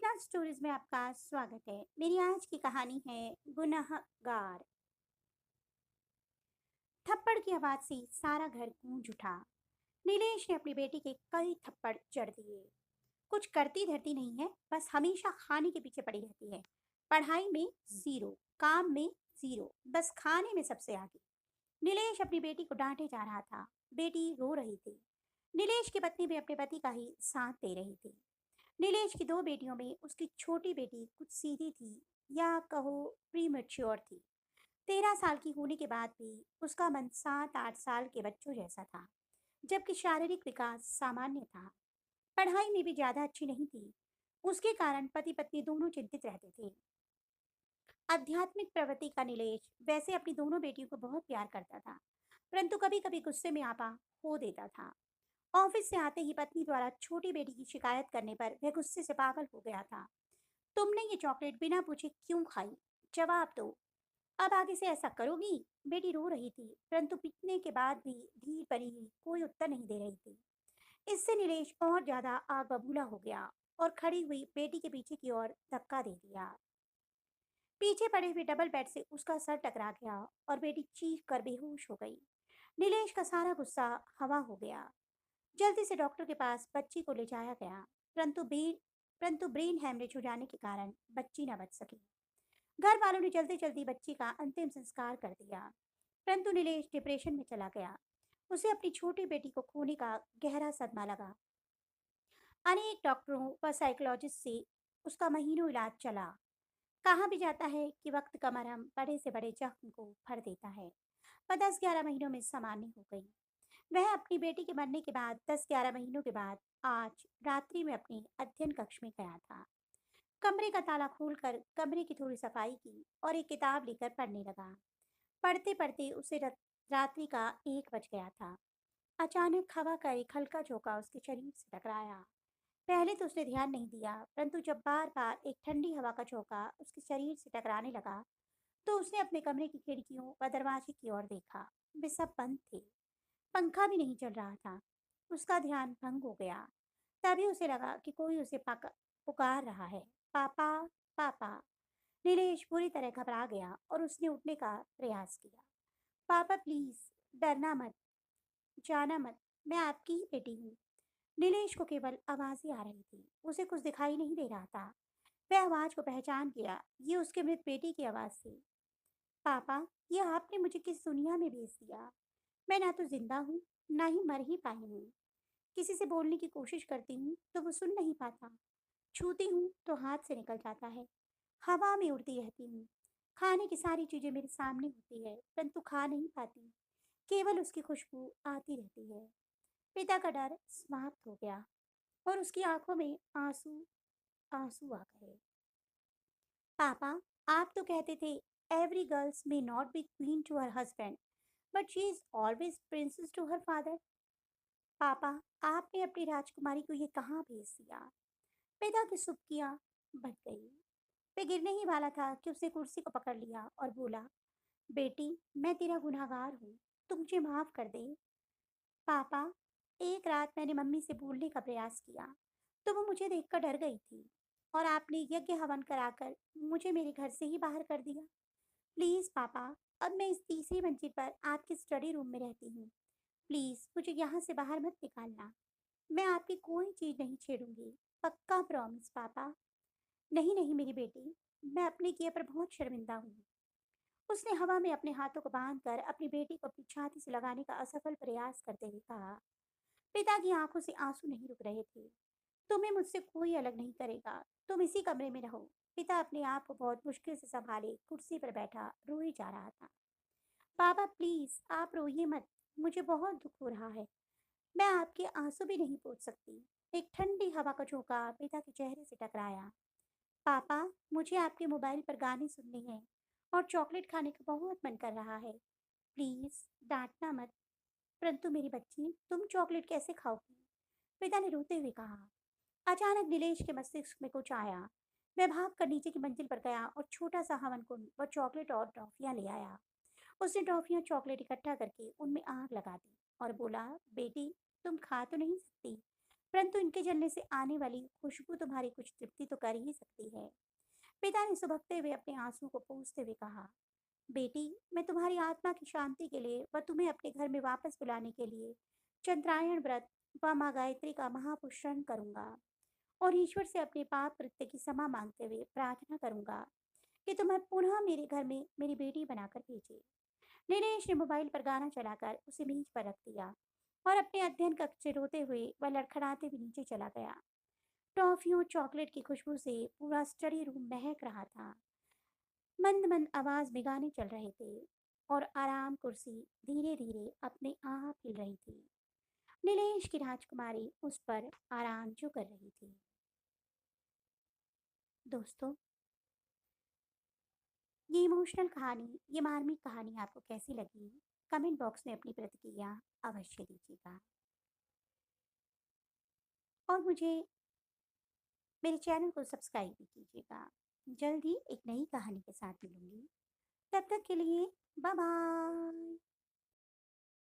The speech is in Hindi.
गुना स्टोरीज में आपका स्वागत है। मेरी आज की कहानी है गुनहगार। थप्पड़ की आवाज से सारा घर गूंज उठा। नीलेश ने अपनी बेटी के कई थप्पड़ जड़ दिए। कुछ करती धरती नहीं है, बस हमेशा खाने के पीछे पड़ी रहती है। पढ़ाई में जीरो, काम में जीरो, बस खाने में सबसे आगे। नीलेश अपनी बेटी को डांटे जा रहा था। बेटी रो रही थी। नीलेश की पत्नी भी अपने पति का ही साथ दे रही थी। नीलेश की दो बेटियों में उसकी छोटी बेटी कुछ सीधी थी, या कहो प्रीमेच्योर थी। 13 साल की होने के बाद भी उसका मन 7-8 साल के बच्चों जैसा था, जबकि शारीरिक विकास सामान्य था। पढ़ाई में भी ज्यादा अच्छी नहीं थी। उसके कारण पति पत्नी दोनों चिंतित रहते थे। आध्यात्मिक प्रवृत्ति का नीलेश वैसे अपनी दोनों बेटियों को बहुत प्यार करता था, परंतु कभी कभी गुस्से में आपा हो देता था। ऑफिस से आते ही पत्नी द्वारा छोटी बेटी की शिकायत करने पर वह गुस्से से पागल हो गया था। तुमने ये चॉकलेट बिना पूछे क्यों खाई? जवाब दो। अब आगे से ऐसा करोगी? बेटी रो रही थी, परंतु पीटने के बाद भी धीर बनी हुई कोई उत्तर नहीं दे रही थी। इससे नीलेश और ज्यादा आग बबूला हो गया और खड़ी हुई बेटी के पीछे की ओर धक्का दे दिया। पीछे पड़े हुए डबल बेड से उसका सर टकरा गया और बेटी चीख कर बेहोश हो गई। नीलेश का सारा गुस्सा हवा हो गया। जल्दी से डॉक्टर के पास बच्ची को ले जाया गया, परंतु परंतु ब्रेन हैमरेज हो जाने के कारण बच्ची न बच सकी। घर वालों ने जल्दी जल्दी बच्ची का अंतिम संस्कार कर दिया, परंतु नीलेश डिप्रेशन में चला गया। उसे अपनी छोटी बेटी को खोने का गहरा सदमा लगा। अनेक डॉक्टरों व साइकोलॉजिस्ट से उसका महीनों इलाज चला। कहा भी जाता है कि वक्त का मरहम बड़े से बड़े जख्म को भर देता है। वह 10-11 महीनों में सामान्य हो गई। वह अपनी बेटी के मरने के बाद 10-11 महीनों के बाद आज रात्रि में अपने अध्ययन कक्ष में गया था। कमरे का ताला खोलकर कमरे की थोड़ी सफाई की और एक किताब लेकर पढ़ने लगा। पढ़ते पढ़ते उसे रात्रि का 1 बज गया था। अचानक हवा का एक हल्का झोंका उसके शरीर से टकराया। पहले तो उसने ध्यान नहीं दिया, परंतु जब बार बार एक ठंडी हवा का झोंका उसके शरीर से टकराने लगा, तो उसने अपने कमरे की खिड़कियों व दरवाजे की ओर देखा। वे सब बंद थे। पंखा भी नहीं चल रहा था। उसका ध्यान भंग हो गया। तभी उसे लगा कि कोई उसे पुकार रहा है। पापा, पापा। नीलेश पूरी तरह घबरा गया और उसने उठने का प्रयास किया। पापा प्लीज, डरना मत, जाना मत, मैं आपकी ही बेटी हूँ। नीलेश को केवल आवाज ही आ रही थी, उसे कुछ दिखाई नहीं दे रहा था। वह आवाज को पहचान गया। ये उसके मृत बेटी की आवाज थी। पापा, ये आपने मुझे किस दुनिया में भेज दिया? मैं ना तो जिंदा हूँ, ना ही मर ही पाई हूँ। किसी से बोलने की कोशिश करती हूँ तो वो सुन नहीं पाता। छूती हूँ तो हाथ से निकल जाता है। हवा में उड़ती रहती हूँ। खाने की सारी चीजें मेरे सामने होती है, परंतु खा नहीं पाती। केवल उसकी खुशबू आती रहती है। पिता का डर समाप्त हो गया और उसकी आंखों में आंसू आंसू आ गए। पापा, आप तो कहते थे every girls may not be queen to her husband, but she is always princess to her father. पापा, आपने अपनी राजकुमारी को ये कहाँ भेज दिया? पिता की सुबकियां बढ़ गई। वे गिरने ही वाला था कि उसने कुर्सी को पकड़ लिया और बोला, बेटी, मैं तेरा गुनहगार हूँ, तू मुझे माफ कर दे। पापा, एक रात मैंने मम्मी से बोलने का प्रयास किया, तो वो मुझे देखकर डर गई थी, और आपने यज्ञ हवन कराकर मुझे मेरे घर से ही बाहर कर दिया। प्लीज पापा, अब मैं इस तीसरी मंजिल पर आपके स्टडी रूम में रहती हूँ। प्लीज मुझे यहाँ से बाहर मत निकालना। मैं आपकी कोई चीज नहीं छेड़ूंगी। पक्का प्रॉमिस पापा। नहीं नहीं मेरी बेटी, मैं अपने किए पर बहुत शर्मिंदा हूँ। उसने हवा में अपने हाथों को बांधकर अपनी बेटी को अपनी छाती से लगाने का असफल प्रयास करते हुए कहा। पिता की आंखों से आंसू नहीं रुक रहे थे। तुम्हें मुझसे कोई अलग नहीं करेगा, तुम इसी कमरे में रहो। पिता अपने आप को बहुत मुश्किल से संभाले कुर्सी पर बैठा रोई जा रहा था। पापा प्लीज, आप रोइए मत, मुझे बहुत दुख हो रहा है। मैं आपके आंसू भी नहीं पोंछ सकती। एक ठंडी हवा का झोंका पिता के चेहरे से टकराया। पापा, मुझे आपके मोबाइल पर गाने सुनने हैं और चॉकलेट खाने का बहुत मन कर रहा है। प्लीज डांटना मत। परंतु मेरी बच्ची, तुम चॉकलेट कैसे खाओगी? पिता ने रोते हुए कहा। अचानक नीलेश के मस्तिष्क में कुछ आया। वह भाग कर नीचे की मंजिल पर गया और छोटा सा हवन कुंड व चॉकलेट और टॉफियां ले आया। उसने टॉफियां चॉकलेट इकट्ठा करके उनमें आग लगा दी और बोला, बेटी, तुम खा तो नहीं सकती, परंतु इनके जलने से आने वाली खुशबू तुम्हारी कुछ तृप्ति तो कर ही सकती है। पिता ने सुबकते हुए अपने आंसू को पोंछते हुए कहा, बेटी, मैं तुम्हारी आत्मा की शांति के लिए व तुम्हें अपने घर में वापस बुलाने के लिए चंद्रायण व्रत व माँ गायत्री का महापुष्करण करूंगा और ईश्वर से अपने पाप कृत्य की क्षमा मांगते हुए प्रार्थना करूंगा कि तुम्हें पुनः मेरे घर में मेरी बेटी बनाकर भेजे। नीलेश ने मोबाइल पर गाना चलाकर उसे मेज पर रख दिया और अपने अध्ययन कक्ष से रोते हुए व लड़खड़ाते हुए नीचे चला गया। टॉफियों चॉकलेट की खुशबू से पूरा स्टडी रूम महक रहा था। मंद मंद आवाज में गाने चल रहे थे और आराम कुर्सी धीरे धीरे अपने आप हिल रही थी। नीलेश की राजकुमारी उस पर आराम जो कर रही थी। दोस्तों, ये इमोशनल कहानी, ये मार्मिक कहानी आपको कैसी लगी? कमेंट बॉक्स में अपनी प्रतिक्रिया अवश्य दीजिएगा और मुझे मेरे चैनल को सब्सक्राइब भी कीजिएगा। जल्द ही एक नई कहानी के साथ मिलूंगी। तब तक के लिए बाय बाय।